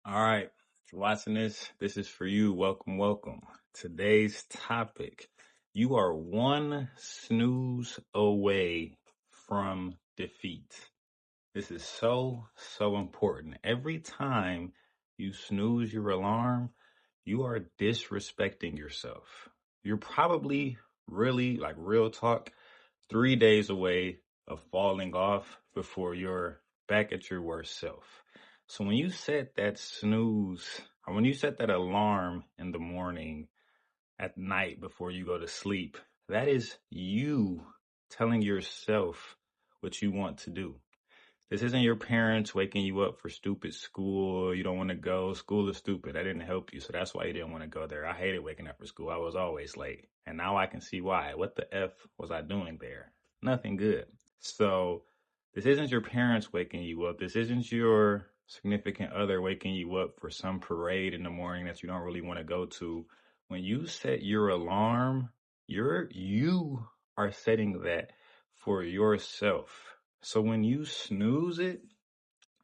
All right, if you're watching this is for you. Welcome, welcome. Today's topic: you are one snooze away from defeat. This is so important. Every time you snooze your alarm, you are disrespecting yourself. You're probably really, like real talk, 3 days away of falling off before you're back at your worst self. So when you set that snooze, or when you set that alarm in the morning, at night before you go to sleep, that is you telling yourself what you want to do. This isn't your parents waking you up for stupid school. You don't want to go. School is stupid. That didn't help you. So that's why you didn't want to go there. I hated waking up for school. I was always late. And now I can see why. What the F was I doing there? Nothing good. So this isn't your parents waking you up. This isn't your significant other waking you up for some parade in the morning that you don't really want to go to. When you set your alarm, you are setting that for yourself. So when you snooze it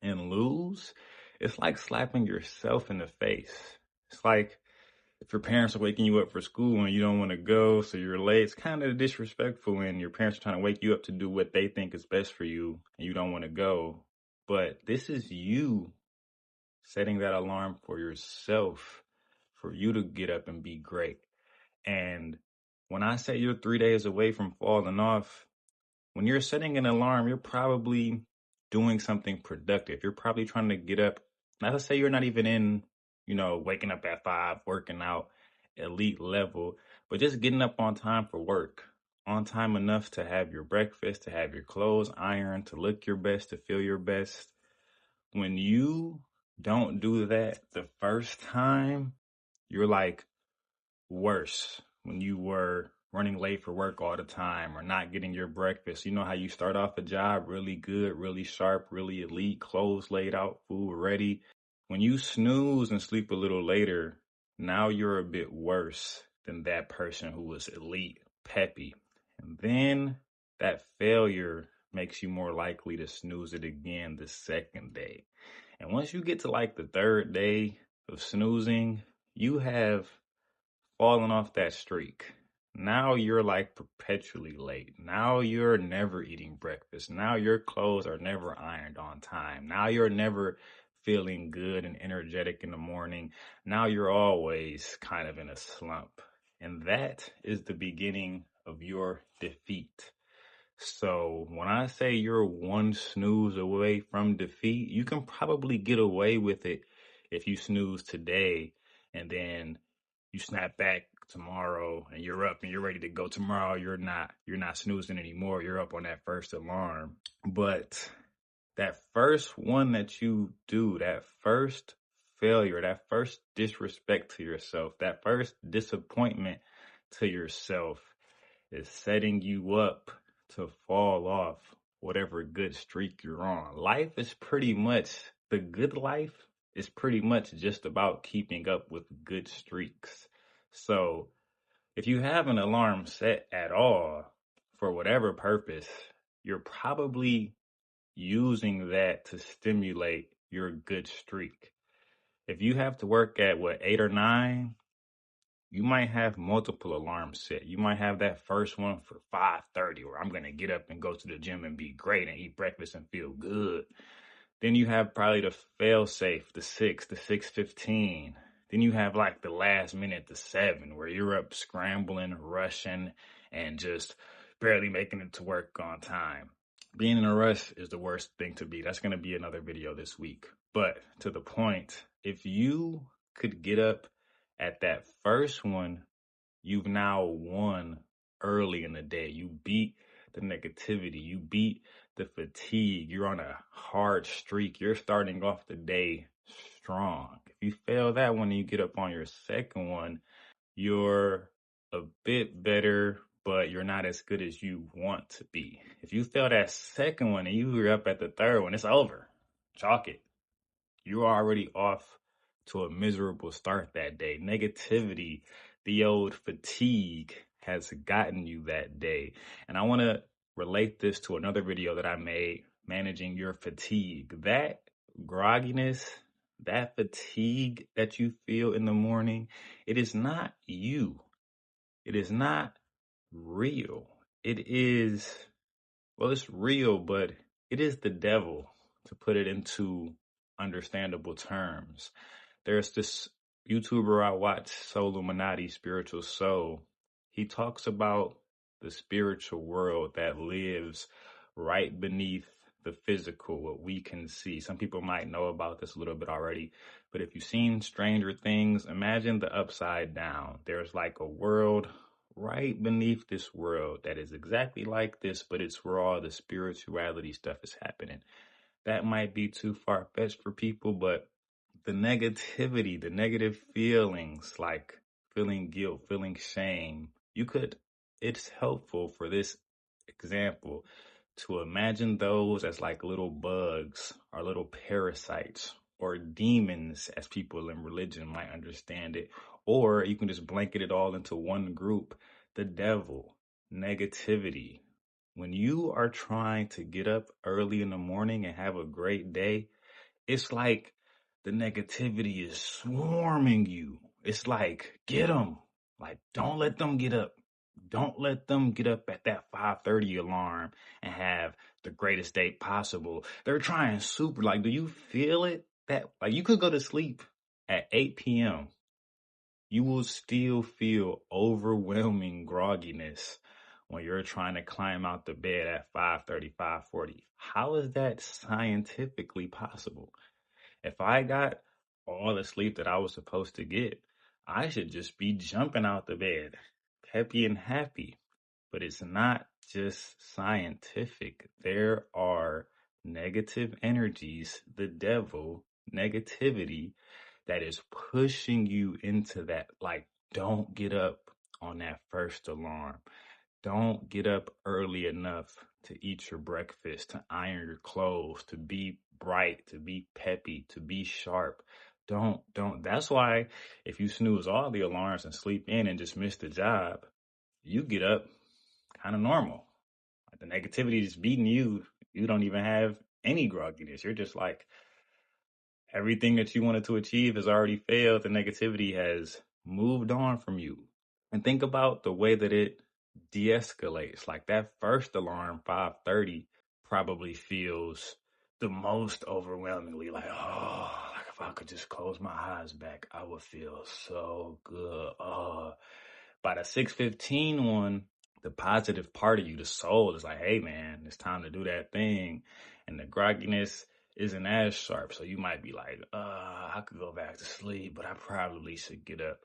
and lose, it's like slapping yourself in the face. It's like if your parents are waking you up for school and you don't want to go, so you're late. It's kind of disrespectful when your parents are trying to wake you up to do what they think is best for you and you don't want to go. But this is you setting that alarm for yourself, for you to get up and be great. And when I say you're 3 days away from falling off, when you're setting an alarm, you're probably doing something productive. You're probably trying to get up. Not to say you're not even in, waking up at 5, working out, elite level, but just getting up on time for work, on time enough to have your breakfast, to have your clothes ironed, to look your best, to feel your best. When you don't do that the first time, you're like worse when you were running late for work all the time or not getting your breakfast. You know how you start off a job really good, really sharp, really elite, clothes laid out, food ready. When you snooze and sleep a little later, now you're a bit worse than that person who was elite, peppy. And then that failure makes you more likely to snooze it again the second day. And once you get to like the third day of snoozing, you have falling off that streak. Now you're like perpetually late. Now you're never eating breakfast. Now your clothes are never ironed on time. Now you're never feeling good and energetic in the morning. Now you're always kind of in a slump. And that is the beginning of your defeat. So when I say you're one snooze away from defeat, you can probably get away with it if you snooze today and then you snap back tomorrow and you're up and you're ready to go tomorrow. You're not snoozing anymore. You're up on that first alarm. But that first one that you do, that first failure, that first disrespect to yourself, that first disappointment to yourself is setting you up to fall off whatever good streak you're on. Life is pretty much, the good life is pretty much just about keeping up with good streaks. So if you have an alarm set at all for whatever purpose, you're probably using that to stimulate your good streak. If you have to work at 8 or 9, you might have multiple alarms set. You might have that first one for 5:30, where I'm going to get up and go to the gym and be great and eat breakfast and feel good. Then you have probably the fail safe, the 6:15. Then you have like the last minute, the 7, where you're up scrambling, rushing, and just barely making it to work on time. Being in a rush is the worst thing to be. That's going to be another video this week. But to the point, if you could get up at that first one, you've now won early in the day. You beat the negativity. You beat the fatigue. You're on a hard streak. You're starting off the day strong. If you fail that one and you get up on your second one, you're a bit better, but you're not as good as you want to be. If you fail that second one and you were up at the third one, it's over. Chalk it. You're already off to a miserable start that day. Negativity, the old fatigue has gotten you that day. And I want to relate this to another video that I made, managing your fatigue. That grogginess, that fatigue that you feel in the morning, it is not you. It is not real. It is, well, it's real, but it is the devil, to put it into understandable terms. There's this YouTuber I watch, Illuminati Spiritual Soul. He talks about the spiritual world that lives right beneath the physical, what we can see. Some people might know about this a little bit already, but if you've seen Stranger Things, imagine the upside down. There's like a world right beneath this world that is exactly like this, but it's where all the spirituality stuff is happening. That might be too far-fetched for people, but the negativity, the negative feelings, like feeling guilt, feeling shame, it's helpful for this example to imagine those as like little bugs or little parasites or demons, as people in religion might understand it. Or you can just blanket it all into one group: the devil, negativity. When you are trying to get up early in the morning and have a great day, it's like the negativity is swarming you. It's like, get them. Like, don't let them get up. Don't let them get up at that 5:30 alarm and have the greatest day possible. They're trying super, like, do you feel it? That, like, you could go to sleep at 8 p.m. You will still feel overwhelming grogginess when you're trying to climb out the bed at 5:30, 5:40. How is that scientifically possible? If I got all the sleep that I was supposed to get, I should just be jumping out the bed, peppy and happy. But it's not just scientific. There are negative energies, the devil, negativity, that is pushing you into that. Like, don't get up on that first alarm. Don't get up early enough to eat your breakfast, to iron your clothes, to be bright, to be peppy, to be sharp. Don't. That's why if you snooze all the alarms and sleep in and just miss the job, you get up kind of normal. Like, the negativity is beating you. You don't even have any grogginess. You're just like, everything that you wanted to achieve has already failed. The negativity has moved on from you. And think about the way that it de-escalates. Like, that first alarm, 5:30, probably feels the most overwhelmingly like, oh, like if I could just close my eyes back, I would feel so good. Oh, by the 6:15 one, the positive part of you, the soul, is like, hey man, it's time to do that thing. And the grogginess isn't as sharp. So you might be like, I could go back to sleep, but I probably should get up.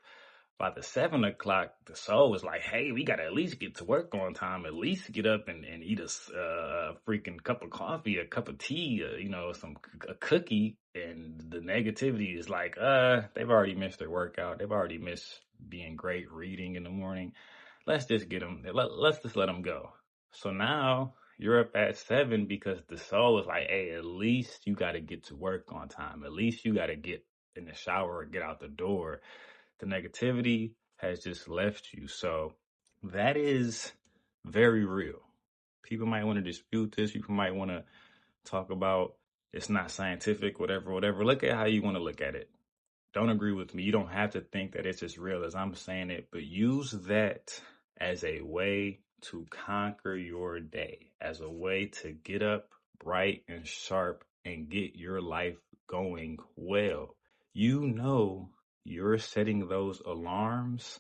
By the 7 o'clock, the soul is like, hey, we got to at least get to work on time, at least get up and eat a freaking cup of coffee, a cup of tea, a cookie. And the negativity is like, they've already missed their workout. They've already missed being great reading in the morning. Let's just get them, let's just let them go. So now you're up at 7 because the soul is like, hey, at least you got to get to work on time. At least you got to get in the shower or get out the door. The negativity has just left you. So that is very real. People might want to dispute this. People might want to talk about it's not scientific, whatever, whatever. Look at how you want to look at it. Don't agree with me. You don't have to think that it's as real as I'm saying it, but use that as a way to conquer your day, as a way to get up bright and sharp and get your life going well. You know, you're setting those alarms,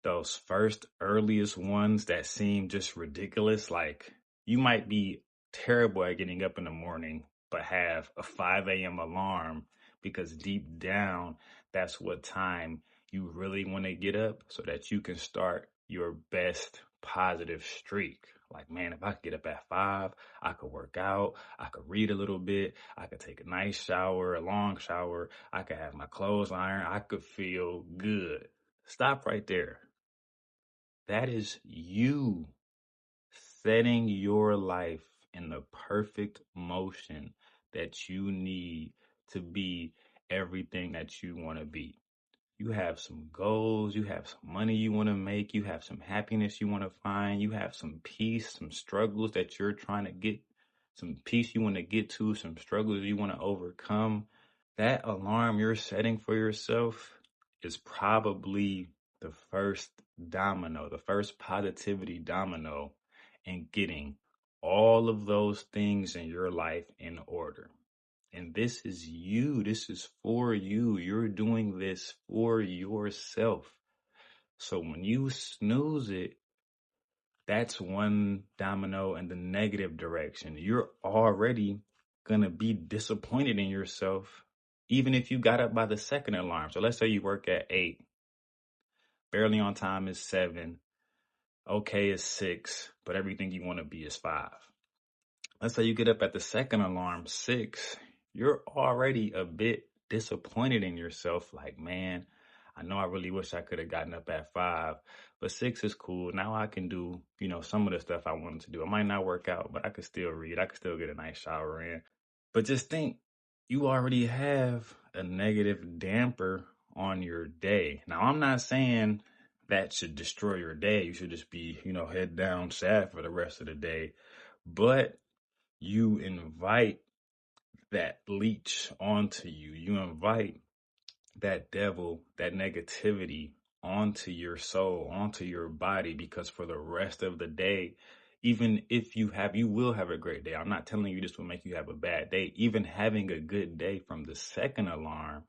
those first earliest ones that seem just ridiculous. Like, you might be terrible at getting up in the morning, but have a 5 a.m. alarm because deep down, that's what time you really want to get up so that you can start your best positive streak. Like, man, if I could get up at 5, I could work out, I could read a little bit, I could take a nice shower, a long shower, I could have my clothes ironed, I could feel good. Stop right there. That is you setting your life in the perfect motion that you need to be everything that you want to be. You have some goals, you have some money you want to make, you have some happiness you want to find, you have some peace, some struggles that you're trying to get, some peace you want to get to, some struggles you want to overcome. that alarm you're setting for yourself is probably the first domino, the first positivity domino in getting all of those things in your life in order. And this is you. This is for you. You're doing this for yourself. So when you snooze it, that's one domino in the negative direction. You're already going to be disappointed in yourself, even if you got up by the second alarm. So let's say you work at 8, barely on time is 7, okay is 6, but everything you want to be is 5. Let's say you get up at the second alarm, 6, you're already a bit disappointed in yourself. Like, man, I know I really wish I could have gotten up at 5, but 6 is cool. Now I can do, some of the stuff I wanted to do. It might not work out, but I could still read. I could still get a nice shower in. But just think, you already have a negative damper on your day. Now, I'm not saying that should destroy your day. You should just be, head down sad for the rest of the day. But you invite that leech onto you. You invite that devil, that negativity onto your soul, onto your body, because for the rest of the day, even if you will have a great day. I'm not telling you this will make you have a bad day. Even having a good day from the second alarm,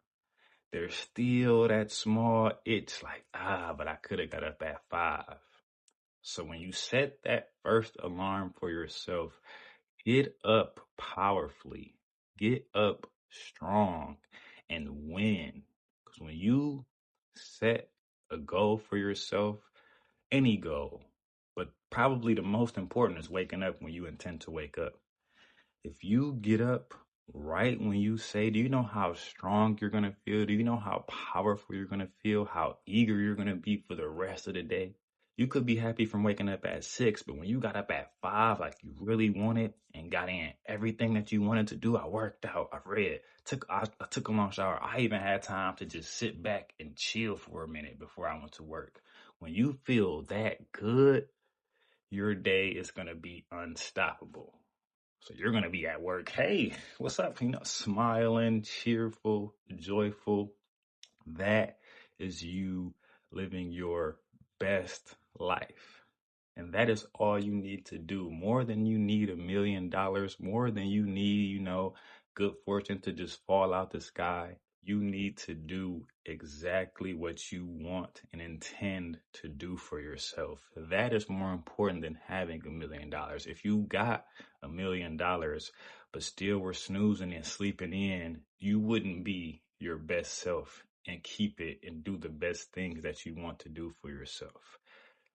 there's still that small itch like, but I could have got up at 5. So when you set that first alarm for yourself, get up powerfully, get up strong, and win. Because when you set a goal for yourself, any goal, but probably the most important is waking up when you intend to wake up. If you get up right when you say, do you know how strong you're going to feel? Do you know how powerful you're going to feel? How eager you're going to be for the rest of the day? You could be happy from waking up at 6, but when you got up at 5, like you really wanted and got in everything that you wanted to do, I worked out, I read, I took a long shower. I even had time to just sit back and chill for a minute before I went to work. When you feel that good, your day is going to be unstoppable. So you're going to be at work. Hey, what's up? Smiling, cheerful, joyful. That is you living your best life. And that is all you need to do. More than you need $1 million, more than you need, good fortune to just fall out the sky. You need to do exactly what you want and intend to do for yourself. That is more important than having $1 million. If you got $1 million, but still were snoozing and sleeping in, you wouldn't be your best self and keep it and do the best things that you want to do for yourself.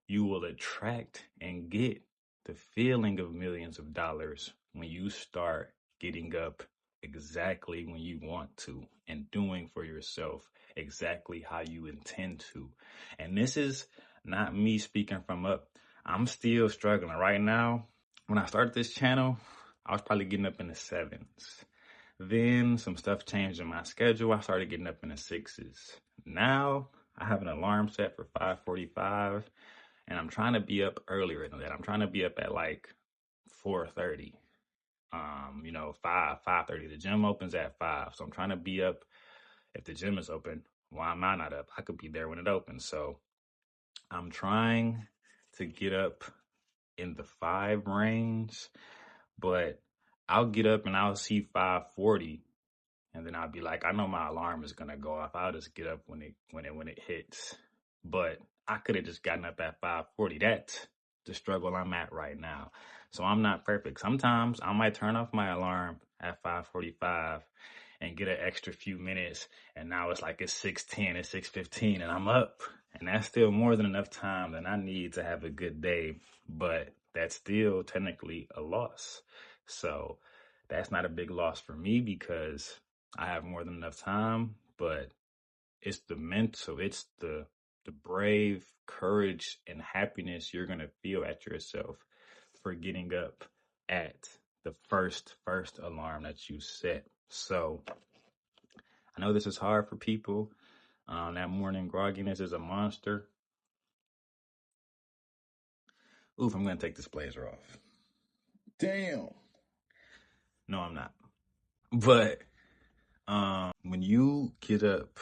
You will attract and get the feeling of millions of dollars when you start getting up exactly when you want to and doing for yourself exactly how you intend to. And this is not me speaking from up. I'm still struggling right now. When I started this channel, I was probably getting up in the 7s. Then some stuff changed in my schedule. I started getting up in the 6s. Now I have an alarm set for 5:45. And I'm trying to be up earlier than that. I'm trying to be up at like 4:30. 5:30. The gym opens at 5. So I'm trying to be up. If the gym is open, why am I not up? I could be there when it opens. So I'm trying to get up in the 5 range, but I'll get up and I'll see 5:40. And then I'll be like, I know my alarm is gonna go off. I'll just get up when it hits. But I could have just gotten up at 5:40. That's the struggle I'm at right now. So I'm not perfect. Sometimes I might turn off my alarm at 5:45 and get an extra few minutes. And now it's 6:10, it's 6:15, and I'm up. And that's still more than enough time that I need to have a good day. But that's still technically a loss. So that's not a big loss for me because I have more than enough time, but it's the mental, it's the brave courage and happiness you're going to feel at yourself for getting up at the first alarm that you set. So I know this is hard for people. That morning grogginess is a monster. Oof, I'm going to take this blazer off. Damn. No, I'm not. But When you get up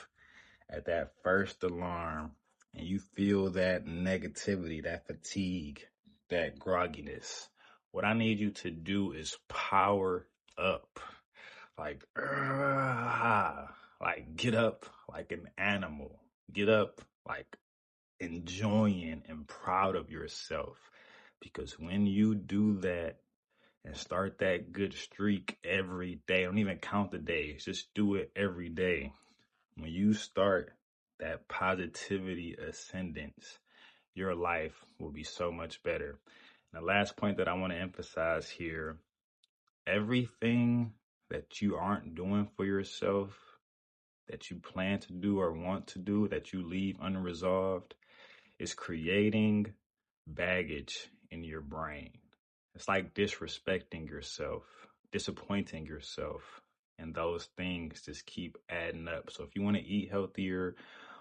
at that first alarm and you feel that negativity, that fatigue, that grogginess, what I need you to do is power up. Like, like get up like an animal. Get up like enjoying and proud of yourself. Because when you do that and start that good streak every day, don't even count the days, just do it every day. When you start that positivity ascendance, your life will be so much better. And the last point that I want to emphasize here, everything that you aren't doing for yourself, that you plan to do or want to do, that you leave unresolved, is creating baggage in your brain. It's like disrespecting yourself, disappointing yourself, and those things just keep adding up. So if you want to eat healthier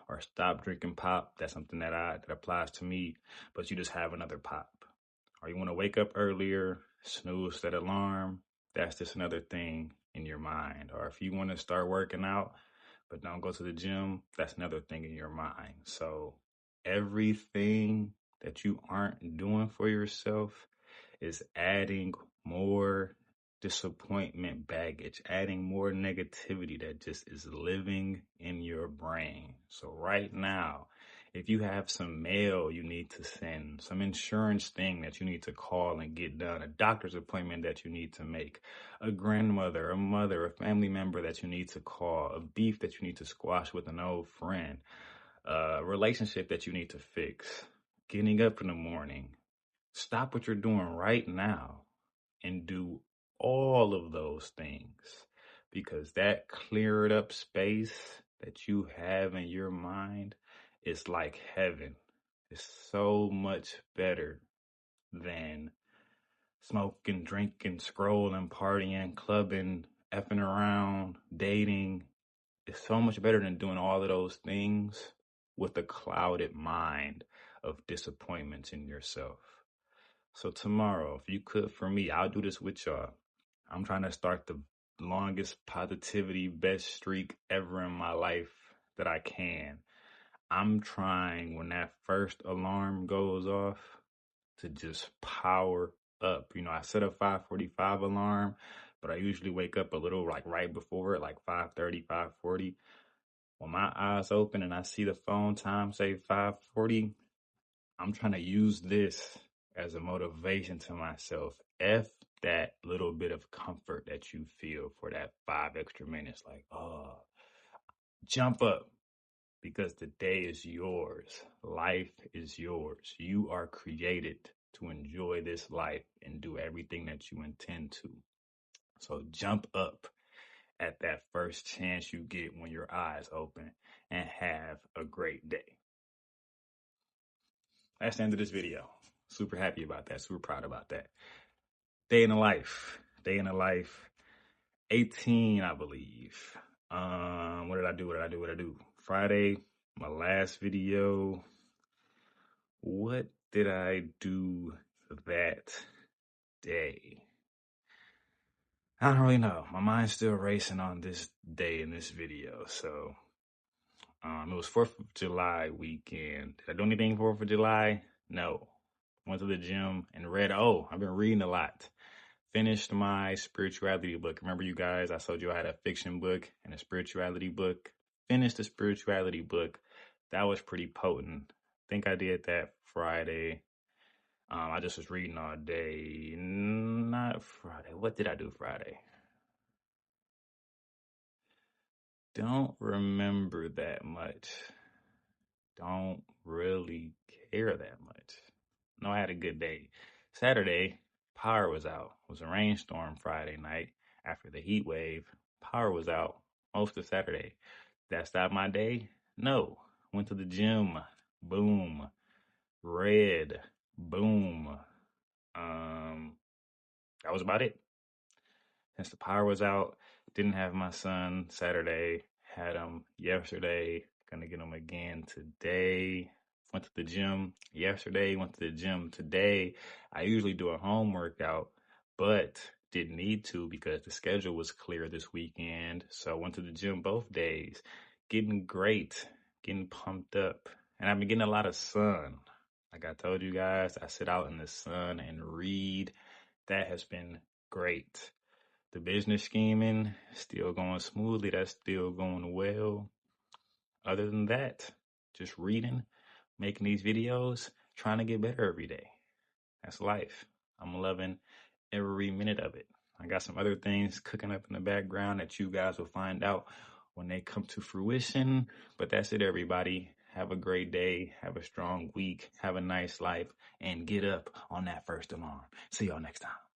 or stop drinking pop, that's something that applies to me, but you just have another pop. Or you want to wake up earlier, snooze that alarm, that's just another thing in your mind. Or if you want to start working out, but don't go to the gym, that's another thing in your mind. So everything that you aren't doing for yourself is adding more disappointment baggage, adding more negativity that just is living in your brain. So right now, if you have some mail you need to send, some insurance thing that you need to call and get done, a doctor's appointment that you need to make, a grandmother, a mother, a family member that you need to call, a beef that you need to squash with an old friend, a relationship that you need to fix, getting up in the morning, stop what you're doing right now and do all of those things, because that cleared up space that you have in your mind is like heaven. It's so much better than smoking, drinking, scrolling, partying, clubbing, effing around, dating. It's so much better than doing all of those things with a clouded mind of disappointments in yourself. So tomorrow, if you could, for me, I'll do this with y'all. I'm trying to start the longest positivity best streak ever in my life that I can. I'm trying, when that first alarm goes off, to just power up. You know, I set a 5:45 alarm, but I usually wake up a little like right before it, like 5:30, 5:40. When my eyes open and I see the phone time say 5:40, I'm trying to use this as a motivation to myself. F that little bit of comfort that you feel for that 5 extra minutes. Like, oh, jump up, because the day is yours. Life is yours. You are created to enjoy this life and do everything that you intend to. So jump up at that first chance you get when your eyes open, and have a great day. That's the end of this video. Super happy about that. Super proud about that. Day in the life. Day in the life. 18, I believe. What did I do? Friday, my last video. What did I do that day? I don't really know. My mind's still racing on this day in this video. So, it was 4th of July weekend. Did I do anything 4th of July? No. Went to the gym and read. Oh, I've been reading a lot. Finished my spirituality book. Remember, you guys, I told you I had a fiction book and a spirituality book. Finished the spirituality book. That was pretty potent. I think I did that Friday. I just was reading all day. Not Friday. What did I do Friday? Don't remember that much. Don't really care that much. No, I had a good day. Saturday, power was out. It was a rainstorm Friday night after the heat wave. Power was out most of Saturday. That stopped my day? No. Went to the gym. Boom. Read. Boom. That was about it. Since the power was out, didn't have my son Saturday. Had him yesterday. Gonna get him again today. Went to the gym yesterday. Went to the gym today. I usually do a home workout, but didn't need to because the schedule was clear this weekend. So I went to the gym both days, getting great, getting pumped up. And I've been getting a lot of sun. Like I told you guys, I sit out in the sun and read. That has been great. The business scheming, still going smoothly. That's still going well. Other than that, just reading, making these videos, trying to get better every day. That's life. I'm loving every minute of it. I got some other things cooking up in the background that you guys will find out when they come to fruition. But that's it, everybody. Have a great day. Have a strong week. Have a nice life. And get up on that first alarm. See y'all next time.